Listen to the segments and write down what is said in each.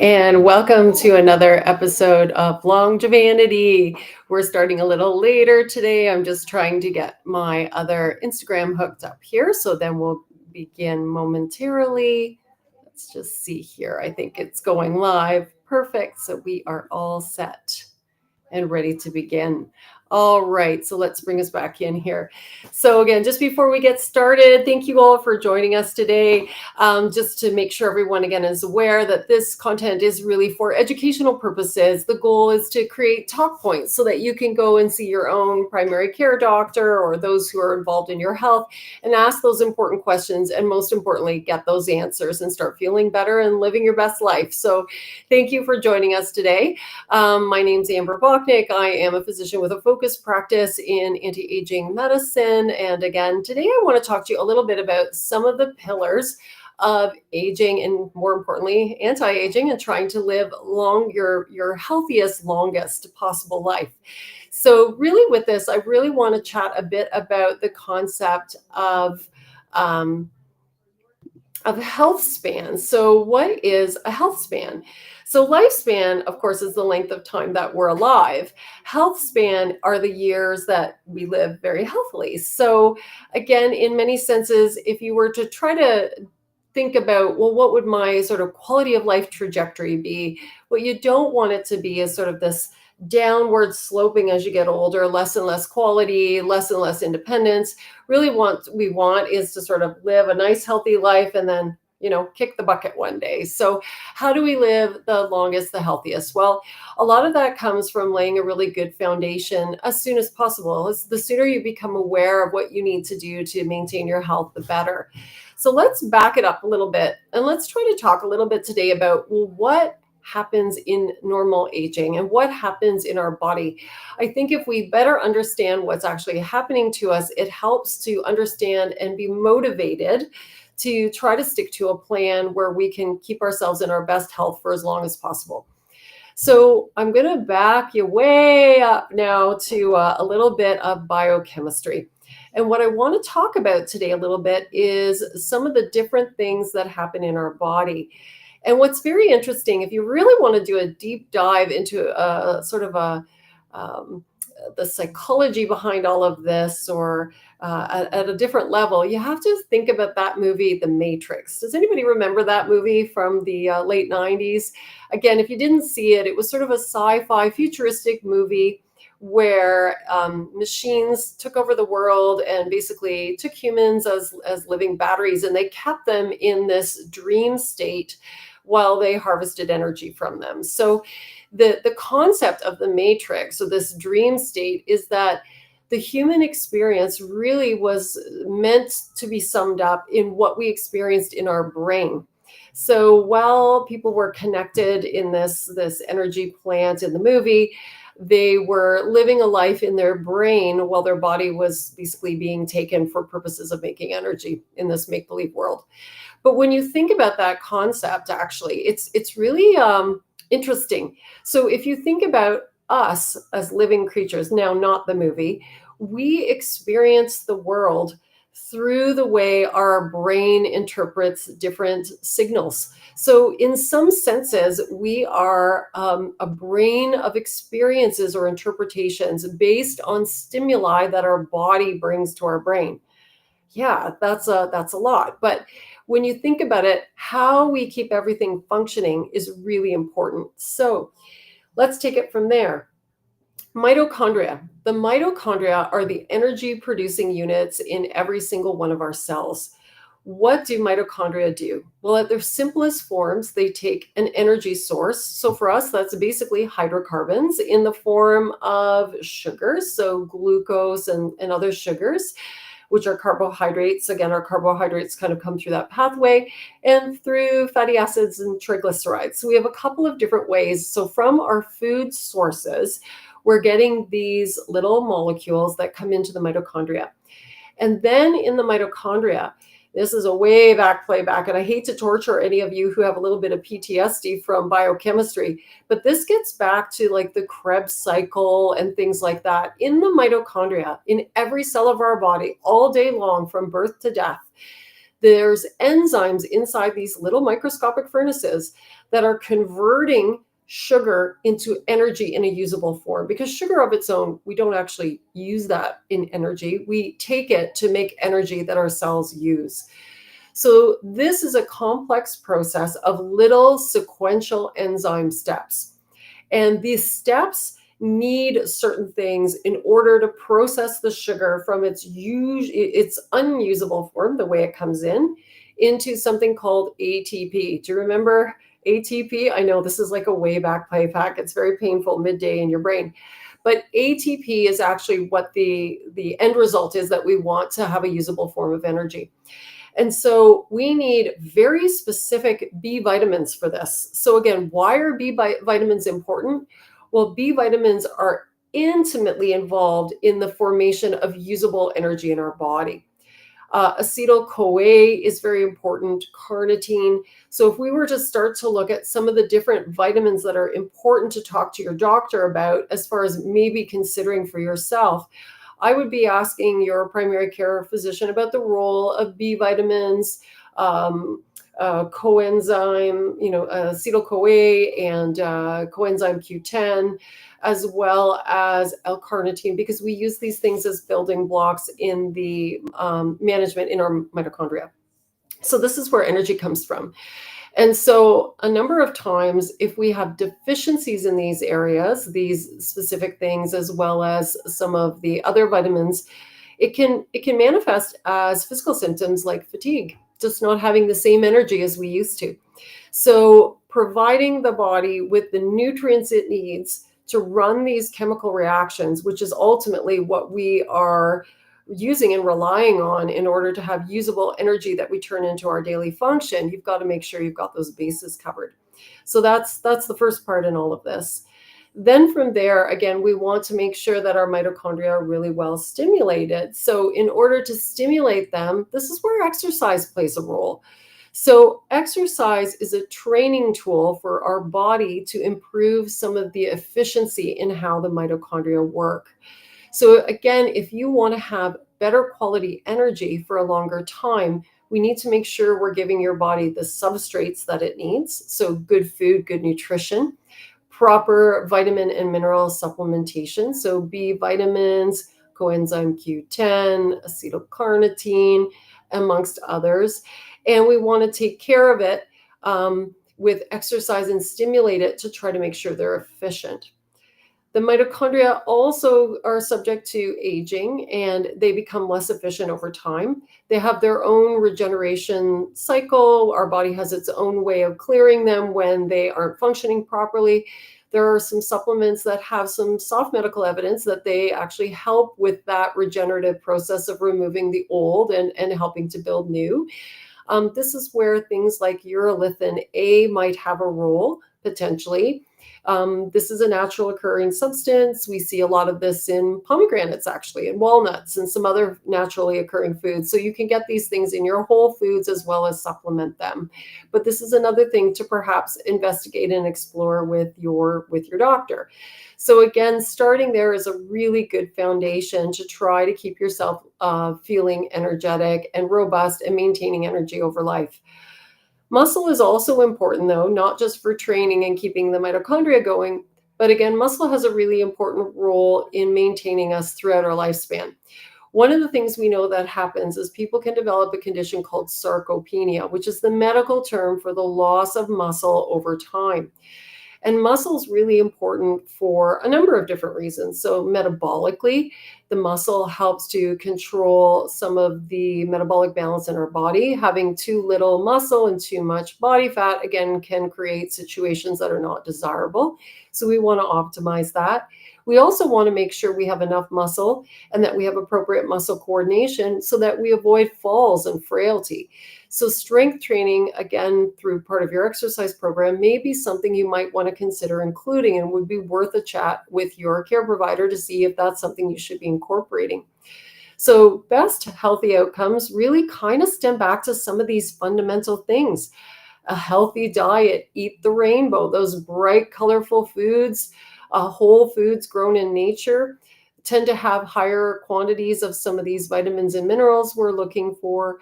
and welcome to another episode of Longevanity. We're starting a little later today. I'm just trying to get my other Instagram hooked up here, so then we'll begin momentarily. Let's just see here. I think it's going live. Perfect. So we are all set and ready to begin. All right, so let's bring us back in here. So again, just before we get started, thank you all for joining us today. Just to make sure everyone again is aware that this content is really for educational purposes. The goal is to create talk points so that you can go and see your own primary care doctor or those who are involved in your health and ask those important questions, and most importantly, get those answers and start feeling better and living your best life. So thank you for joining us today. My name's Amber Bocknek. I am a physician with a focused practice in anti-aging medicine. And again, today I want to talk to you a little bit about some of the pillars of aging and, more importantly, anti-aging and trying to live your healthiest, longest possible life. So really with this, I really want to chat a bit about the concept of health span. So what is a health span? So lifespan, of course, is the length of time that we're alive. Health span are the years that we live very healthily. So again, in many senses, if you were to try to think about, well, what would my sort of quality of life trajectory be? What you don't want it to be is sort of this downward sloping as you get older, less and less quality, less and less independence. Really what we want is to sort of live a nice, healthy life and then, kick the bucket one day. So how do we live the longest, the healthiest? Well, a lot of that comes from laying a really good foundation as soon as possible. The sooner you become aware of what you need to do to maintain your health, the better. So let's back it up a little bit and let's try to talk a little bit today about, well, what happens in normal aging and what happens in our body. I think if we better understand what's actually happening to us, it helps to understand and be motivated to try to stick to a plan where we can keep ourselves in our best health for as long as possible. So I'm going to back you way up now to a little bit of biochemistry. And what I want to talk about today a little bit is some of the different things that happen in our body. And what's very interesting, if you really want to do a deep dive into a sort of the psychology behind all of this, or at a different level, you have to think about that movie, The Matrix. Does anybody remember that movie from the late 90s? Again, if you didn't see it, it was sort of a sci-fi futuristic movie where machines took over the world and basically took humans as living batteries, and they kept them in this dream state while they harvested energy from them. So the concept of the matrix, so this dream state, is that the human experience really was meant to be summed up in what we experienced in our brain. So while people were connected in this energy plant in the movie, they were living a life in their brain while their body was basically being taken for purposes of making energy in this make-believe world. But when you think about that concept, actually, it's really interesting. So if you think about us as living creatures, now not the movie, we experience the world through the way our brain interprets different signals. So in some senses, we are a brain of experiences or interpretations based on stimuli that our body brings to our brain. Yeah, that's a lot. But when you think about it, how we keep everything functioning is really important. So let's take it from there. Mitochondria. The mitochondria are the energy producing units in every single one of our cells. What do mitochondria do? Well, at their simplest forms, they take an energy source. So for us, that's basically hydrocarbons in the form of sugars, so glucose and other sugars, which are carbohydrates. Again, our carbohydrates kind of come through that pathway, and through fatty acids and triglycerides. So we have a couple of different ways. So from our food sources, we're getting these little molecules that come into the mitochondria. And then in the mitochondria, this is a way back playback, and I hate to torture any of you who have a little bit of PTSD from biochemistry, but this gets back to like the Krebs cycle and things like that. In the mitochondria, in every cell of our body, all day long from birth to death, there's enzymes inside these little microscopic furnaces that are converting sugar into energy in a usable form, because sugar of its own, we don't actually use that in energy. We take it to make energy that our cells use. So this is a complex process of little sequential enzyme steps. And these steps need certain things in order to process the sugar from its unusable form, the way it comes in, into something called ATP. Do you remember ATP? I know this is like a way back play pack. It's very painful midday in your brain. But ATP is actually what the end result is, that we want to have a usable form of energy. And so we need very specific B vitamins for this. So again, why are B vitamins important? Well, B vitamins are intimately involved in the formation of usable energy in our body. Acetyl-CoA is very important, carnitine. So if we were to start to look at some of the different vitamins that are important to talk to your doctor about, as far as maybe considering for yourself, I would be asking your primary care physician about the role of B vitamins, coenzyme, acetyl-CoA and coenzyme Q10, as well as L-carnitine, because we use these things as building blocks in the management in our mitochondria. So this is where energy comes from. And so a number of times, if we have deficiencies in these areas, these specific things, as well as some of the other vitamins, it can manifest as physical symptoms like fatigue, just not having the same energy as we used to. So providing the body with the nutrients it needs to run these chemical reactions, which is ultimately what we are using and relying on in order to have usable energy that we turn into our daily function, you've got to make sure you've got those bases covered. So that's the first part in all of this. Then from there, again, we want to make sure that our mitochondria are really well stimulated. So in order to stimulate them, this is where exercise plays a role. So exercise is a training tool for our body to improve some of the efficiency in how the mitochondria work. So again, if you want to have better quality energy for a longer time, we need to make sure we're giving your body the substrates that it needs. So good food, good nutrition, proper vitamin and mineral supplementation. So B vitamins, coenzyme Q10, acetyl-carnitine, amongst others. And we want to take care of it with exercise and stimulate it to try to make sure they're efficient. The mitochondria also are subject to aging, and they become less efficient over time. They have their own regeneration cycle. Our body has its own way of clearing them when they aren't functioning properly. There are some supplements that have some soft medical evidence that they actually help with that regenerative process of removing the old and helping to build new. This is where things like urolithin A might have a role, potentially. This is a natural occurring substance. We see a lot of this in pomegranates, actually, and walnuts and some other naturally occurring foods. So you can get these things in your whole foods as well as supplement them. But this is another thing to perhaps investigate and explore with your doctor. So again, starting there is a really good foundation to try to keep yourself feeling energetic and robust and maintaining energy over life. Muscle is also important, though, not just for training and keeping the mitochondria going, but again, muscle has a really important role in maintaining us throughout our lifespan. One of the things we know that happens is people can develop a condition called sarcopenia, which is the medical term for the loss of muscle over time. And muscle is really important for a number of different reasons. So metabolically, the muscle helps to control some of the metabolic balance in our body. Having too little muscle and too much body fat, again, can create situations that are not desirable. So we want to optimize that. We also want to make sure we have enough muscle and that we have appropriate muscle coordination so that we avoid falls and frailty. So strength training, again, through part of your exercise program, may be something you might want to consider including, and would be worth a chat with your care provider to see if that's something you should be incorporating. So best healthy outcomes really kind of stem back to some of these fundamental things. A healthy diet, eat the rainbow, those bright, colorful foods, whole foods grown in nature tend to have higher quantities of some of these vitamins and minerals we're looking for.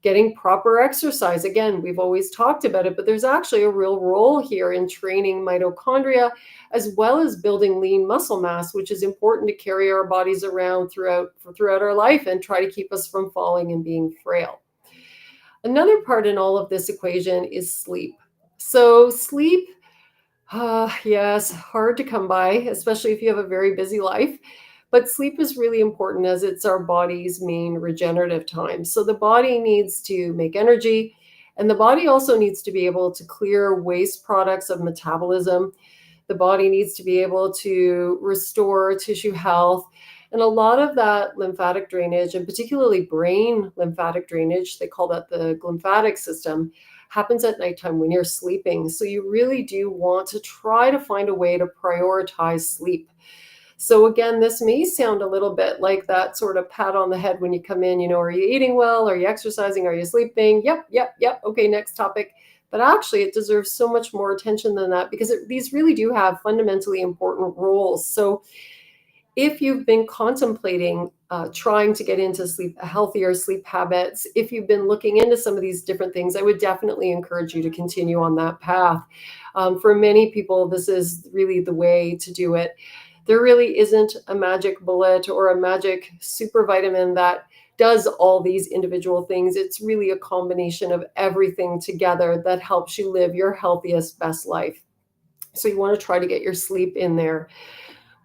Getting proper exercise. Again, we've always talked about it, but there's actually a real role here in training mitochondria as well as building lean muscle mass, which is important to carry our bodies around throughout our life and try to keep us from falling and being frail. Another part in all of this equation is sleep. So sleep, yes, hard to come by, especially if you have a very busy life. But sleep is really important as it's our body's main regenerative time. So the body needs to make energy, and the body also needs to be able to clear waste products of metabolism. The body needs to be able to restore tissue health. And a lot of that lymphatic drainage, and particularly brain lymphatic drainage, they call that the glymphatic system, happens at nighttime when you're sleeping. So you really do want to try to find a way to prioritize sleep. So again, this may sound a little bit like that sort of pat on the head when you come in, are you eating well? Are you exercising? Are you sleeping? Yep, yep, yep. Okay, next topic. But actually, it deserves so much more attention than that because these really do have fundamentally important roles. So if you've been contemplating trying to get into healthier sleep habits, if you've been looking into some of these different things, I would definitely encourage you to continue on that path. For many people, this is really the way to do it. There really isn't a magic bullet or a magic super vitamin that does all these individual things. It's really a combination of everything together that helps you live your healthiest, best life. So you want to try to get your sleep in there.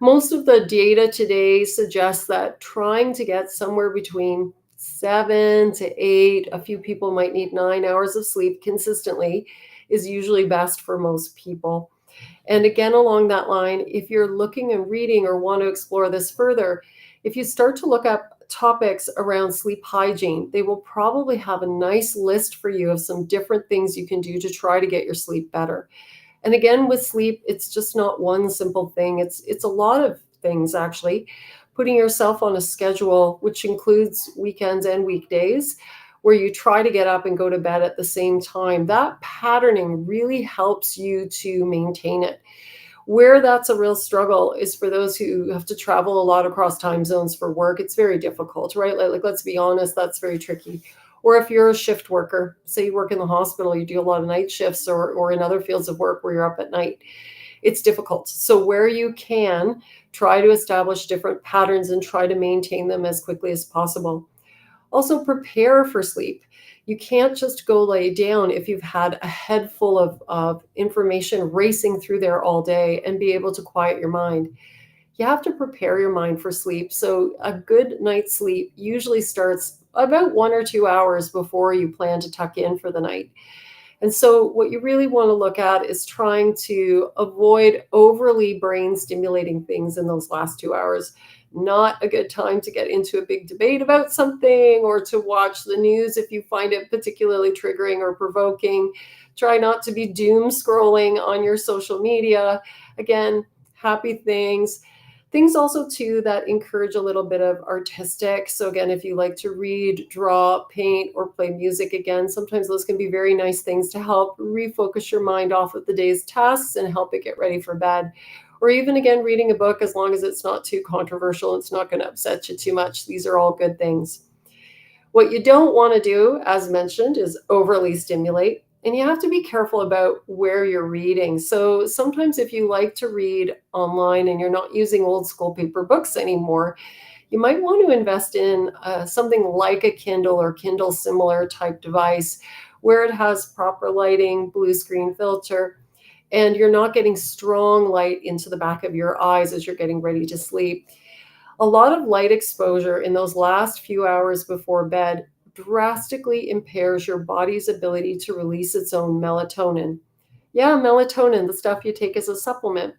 Most of the data today suggests that trying to get somewhere between 7 to 8, a few people might need 9 hours of sleep consistently, is usually best for most people. And again, along that line, if you're looking and reading or want to explore this further, if you start to look up topics around sleep hygiene, they will probably have a nice list for you of some different things you can do to try to get your sleep better. And again, with sleep, it's just not one simple thing. It's a lot of things, actually. Putting yourself on a schedule, which includes weekends and weekdays, where you try to get up and go to bed at the same time. That patterning really helps you to maintain it. Where that's a real struggle is for those who have to travel a lot across time zones for work. It's very difficult, right? Like let's be honest, that's very tricky. Or if you're a shift worker, say you work in the hospital, you do a lot of night shifts or in other fields of work where you're up at night, it's difficult. So where you can, try to establish different patterns and try to maintain them as quickly as possible. Also prepare for sleep. You can't just go lay down if you've had a head full of information racing through there all day and be able to quiet your mind. You have to prepare your mind for sleep. So a good night's sleep usually starts about 1 or 2 hours before you plan to tuck in for the night. And so what you really want to look at is trying to avoid overly brain stimulating things in those last 2 hours. Not a good time to get into a big debate about something or to watch the news if you find it particularly triggering or provoking. Try not to be doom scrolling on your social media. Again, happy things. Things also too that encourage a little bit of artistic. So again, if you like to read, draw, paint, or play music, again, sometimes those can be very nice things to help refocus your mind off of the day's tasks and help it get ready for bed. Or even again, reading a book, as long as it's not too controversial, it's not going to upset you too much. These are all good things. What you don't want to do, as mentioned, is overly stimulate. And you have to be careful about where you're reading. So sometimes if you like to read online and you're not using old school paper books anymore, you might want to invest in something like a Kindle or Kindle similar type device where it has proper lighting, blue screen filter, and you're not getting strong light into the back of your eyes as you're getting ready to sleep. A lot of light exposure in those last few hours before bed drastically impairs your body's ability to release its own melatonin. Yeah, melatonin, the stuff you take as a supplement.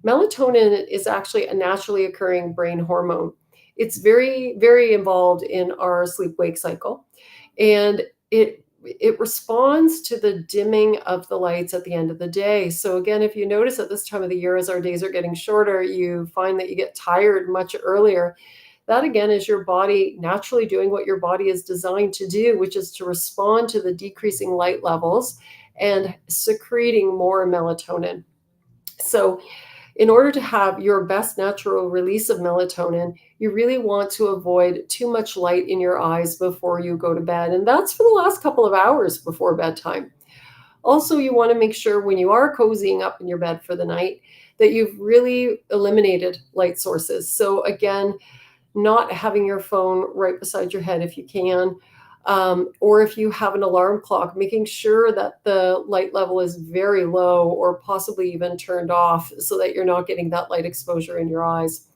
Melatonin is actually a naturally occurring brain hormone. It's very, very involved in our sleep-wake cycle, and it responds to the dimming of the lights at the end of the day. So again, if you notice at this time of the year, as our days are getting shorter, you find that you get tired much earlier. That again is your body naturally doing what your body is designed to do, which is to respond to the decreasing light levels and secreting more melatonin. So In order to have your best natural release of melatonin, you really want to avoid too much light in your eyes before you go to bed. And that's for the last couple of hours before bedtime. Also, you want to make sure when you are cozying up in your bed for the night that you've really eliminated light sources. So, again, not having your phone right beside your head if you can, or if you have an alarm clock, making sure that the light level is very low or possibly even turned off so that you're not getting that light exposure in your eyes.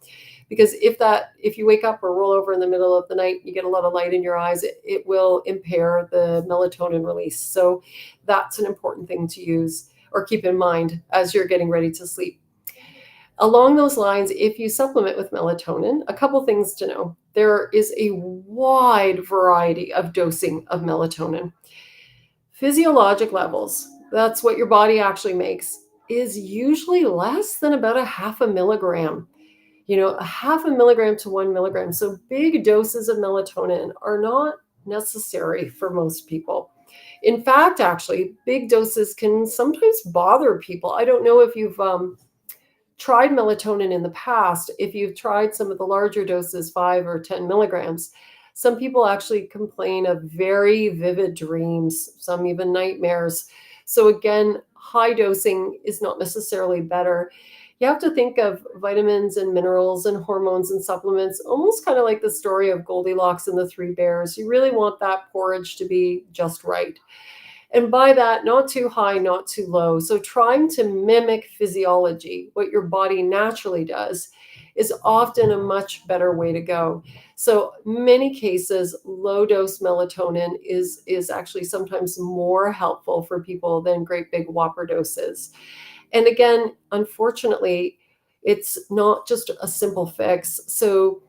Because if you wake up or roll over in the middle of the night, you get a lot of light in your eyes, it will impair the melatonin release. So that's an important thing to use or keep in mind as you're getting ready to sleep. Along those lines, if you supplement with melatonin, a couple things to know. There is a wide variety of dosing of melatonin. Physiologic levels, that's what your body actually makes, is usually less than about a half a milligram. A half a milligram to 1 milligram. So big doses of melatonin are not necessary for most people. In fact, actually, big doses can sometimes bother people. I don't know if you've tried melatonin in the past, if you've tried some of the larger doses, 5 or 10 milligrams, some people actually complain of very vivid dreams, some even nightmares. So, again, high dosing is not necessarily better. You have to think of vitamins and minerals and hormones and supplements almost kind of like the story of Goldilocks and the Three Bears. You really want that porridge to be just right. And by that, not too high, not too low. So trying to mimic physiology, what your body naturally does, is often a much better way to go. So many cases, low dose melatonin is actually sometimes more helpful for people than great big whopper doses. And again, unfortunately, it's not just a simple fix. So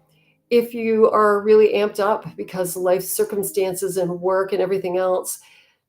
if you are really amped up because life circumstances and work and everything else,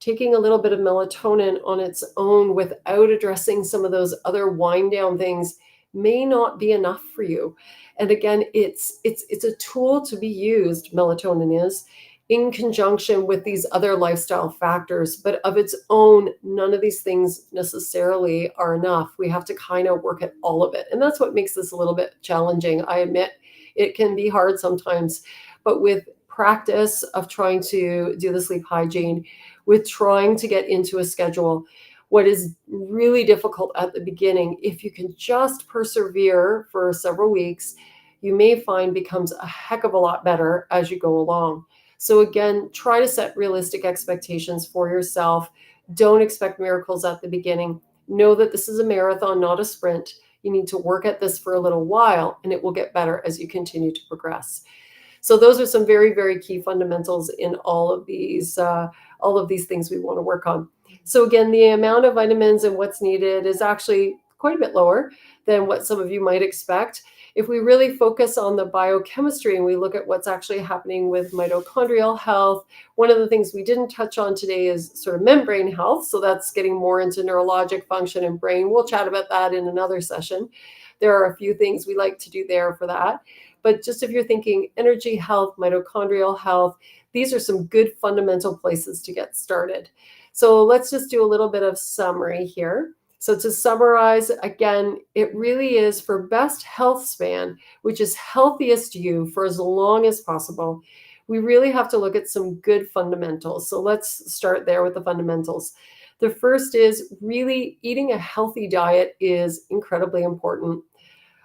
taking a little bit of melatonin on its own without addressing some of those other wind down things may not be enough for you. And again, it's a tool to be used, melatonin is, in conjunction with these other lifestyle factors, but of its own, none of these things necessarily are enough. We have to kind of work at all of it. And that's what makes this a little bit challenging. I admit it can be hard sometimes, but with practice of trying to do the sleep hygiene, with trying to get into a schedule, what is really difficult at the beginning, if you can just persevere for several weeks, you may find becomes a heck of a lot better as you go along. So again, try to set realistic expectations for yourself. Don't expect miracles at the beginning. Know that this is a marathon, not a sprint. You need to work at this for a little while, and it will get better as you continue to progress. So those are some very, very key fundamentals in all of these things we want to work on. So again, the amount of vitamins and what's needed is actually quite a bit lower than what some of you might expect. If we really focus on the biochemistry and we look at what's actually happening with mitochondrial health, one of the things we didn't touch on today is sort of membrane health. So that's getting more into neurologic function and brain. We'll chat about that in another session. There are a few things we like to do there for that. But just if you're thinking energy health, mitochondrial health, these are some good fundamental places to get started. So let's just do a little bit of summary here. So to summarize, again, it really is for best health span, which is healthiest you for as long as possible. We really have to look at some good fundamentals. So let's start there with the fundamentals. The first is really eating a healthy diet is incredibly important.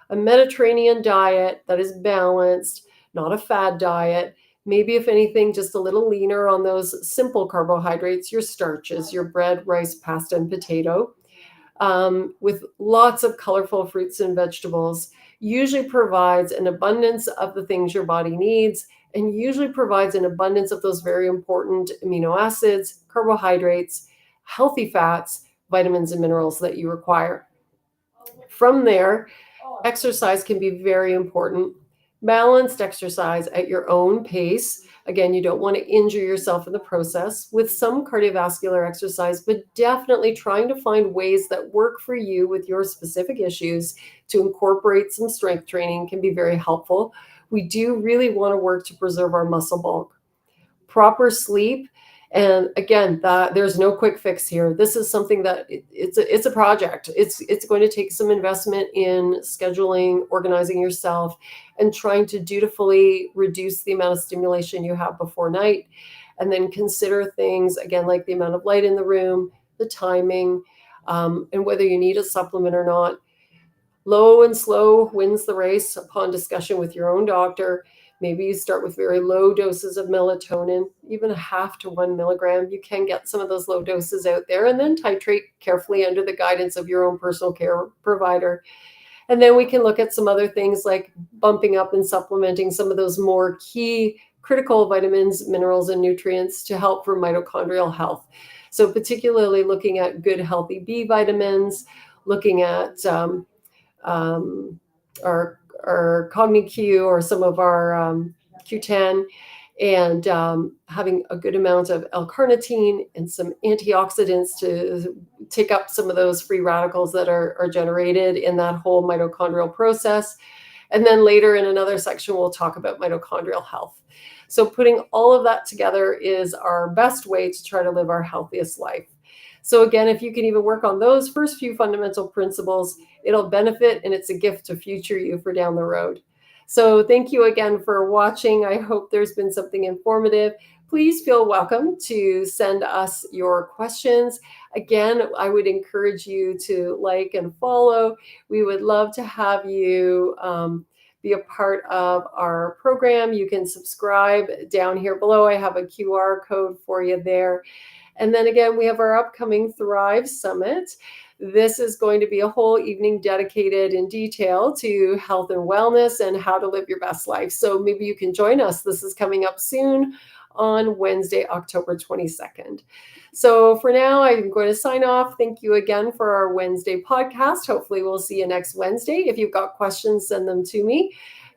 A Mediterranean diet that is balanced, not a fad diet. Maybe, if anything, just a little leaner on those simple carbohydrates, your starches, your bread, rice, pasta, and potato, with lots of colorful fruits and vegetables, usually provides an abundance of the things your body needs and usually provides an abundance of those very important amino acids, carbohydrates, healthy fats, vitamins, and minerals that you require. From there, exercise can be very important. Balanced exercise at your own pace. Again, you don't want to injure yourself in the process with some cardiovascular exercise, but definitely trying to find ways that work for you with your specific issues to incorporate some strength training can be very helpful. We do really want to work to preserve our muscle bulk. Proper sleep And again, that there's no quick fix here. This is something that it's a project. It's going to take some investment in scheduling, organizing yourself, and trying to dutifully reduce the amount of stimulation you have before night. And then consider things again like the amount of light in the room, the timing, and whether you need a supplement or not. Low and slow wins the race upon discussion with your own doctor. Maybe you start with very low doses of melatonin, even a half to 1 milligram. You can get some of those low doses out there, and then titrate carefully under the guidance of your own personal care provider. And then we can look at some other things like bumping up and supplementing some of those more key critical vitamins, minerals, and nutrients to help for mitochondrial health. So, particularly looking at good, healthy B vitamins, looking at um, our CogniQ or some of our Q10, and having a good amount of L-carnitine and some antioxidants to take up some of those free radicals that are generated in that whole mitochondrial process. And then later in another section, we'll talk about mitochondrial health. So putting all of that together is our best way to try to live our healthiest life. So again, if you can even work on those first few fundamental principles, it'll benefit, and it's a gift to future you for down the road. So thank you again for watching. I hope there's been something informative. Please feel welcome to send us your questions. Again, I would encourage you to like and follow. We would love to have you be a part of our program. You can subscribe down here below. I have a QR code for you there. And then again, we have our upcoming Thrive Summit. This is going to be a whole evening dedicated in detail to health and wellness and how to live your best life. So maybe you can join us. This is coming up soon on Wednesday, October 22nd. So for now, I'm going to sign off. Thank you again for our Wednesday podcast. Hopefully we'll see you next Wednesday. If you've got questions, send them to me.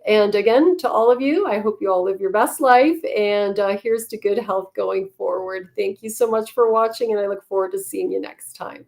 And again, to all of you, I hope you all live your best life. And here's to good health going forward. Thank you so much for watching, and I look forward to seeing you next time.